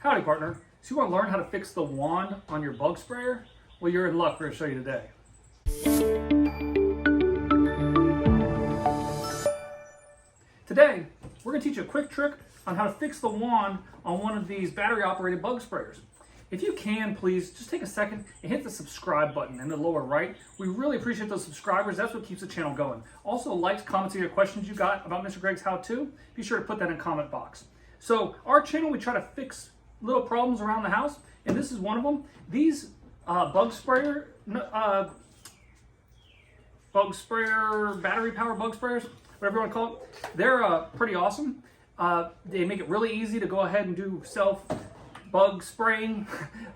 Howdy, partner. So you want to learn how to fix the wand on your bug sprayer? Well, you're in luck. We're going to show you today. Today, we're going to teach you a quick trick on how to fix the wand on one of these battery-operated bug sprayers. If you can, please, just take a second and hit the subscribe button in the lower right. We really appreciate those subscribers. That's what keeps the channel going. Also, likes, comments, and your questions you got about Mr. Greg's how-to, be sure to put that in the comment box. So, our channel, we try to fix little problems around the house, and this is one of them. These bug sprayer, battery power bug sprayers, whatever you want to call it, they're pretty awesome. They make it really easy to go ahead and do self bug spraying,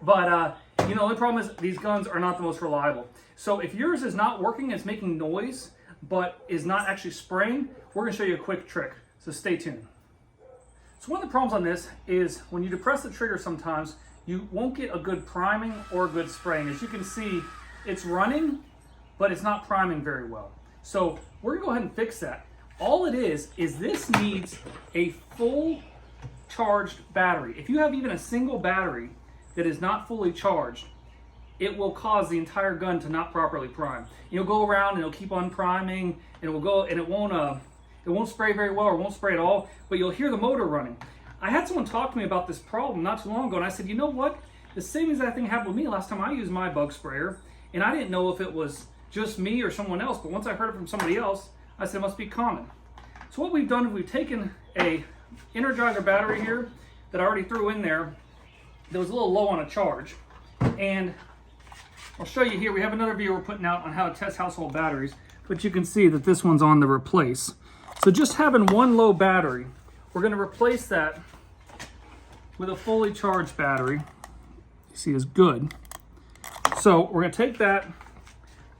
but the only problem is these guns are not the most reliable. So if yours is not working, it's making noise, but is not actually spraying, we're going to show you a quick trick. So stay tuned. So one of the problems on this is when you depress the trigger sometimes, you won't get a good priming or a good spraying. As you can see, it's running, but it's not priming very well. So we're gonna go ahead and fix that. All it is this needs a full charged battery. If you have even a single battery that is not fully charged, it will cause the entire gun to not properly prime. You'll go around and it'll keep on priming, and it won't spray very well or won't spray at all, but you'll hear the motor running. I had someone talk to me about this problem not too long ago, and I said, you know what? The same exact thing happened with me last time I used my bug sprayer, and I didn't know if it was just me or someone else, but once I heard it from somebody else, I said it must be common. So what we've done is we've taken a Energizer battery here that I already threw in there that was a little low on a charge, and I'll show you here. We have another video we're putting out on how to test household batteries, but you can see that this one's on the replace. So just having one low battery, we're going to replace that with a fully charged battery. You see is good. So we're going to take that.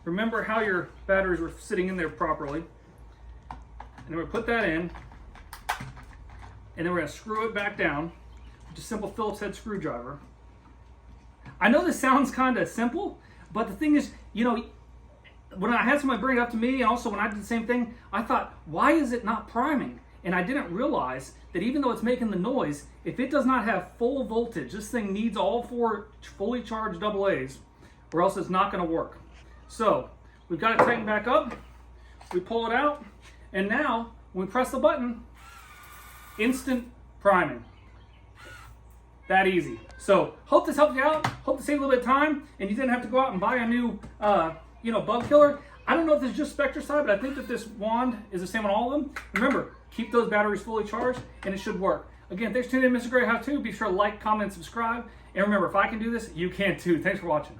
Remember how your batteries were sitting in there properly. And then we're going to put that in. And then we're going to screw it back down with a simple Phillips head screwdriver. I know this sounds kind of simple, but the thing is, when I had somebody bring it up to me, and also when I did the same thing, I thought, why is it not priming? And I didn't realize that even though it's making the noise, if it does not have full voltage, this thing needs all 4 fully charged AA's, or else it's not going to work. So we've got it tightened back up, we pull it out, and now when we press the button, instant priming. That easy. So hope this helped you out. Hope to save a little bit of time, and you didn't have to go out and buy a new bug killer. I don't know if this is just Spectracide, but I think that this wand is the same on all of them. Remember, keep those batteries fully charged, and it should work. Again, thanks for tuning in, Mr. Greg How To. Be sure to like, comment, and subscribe. And remember, if I can do this, you can too. Thanks for watching.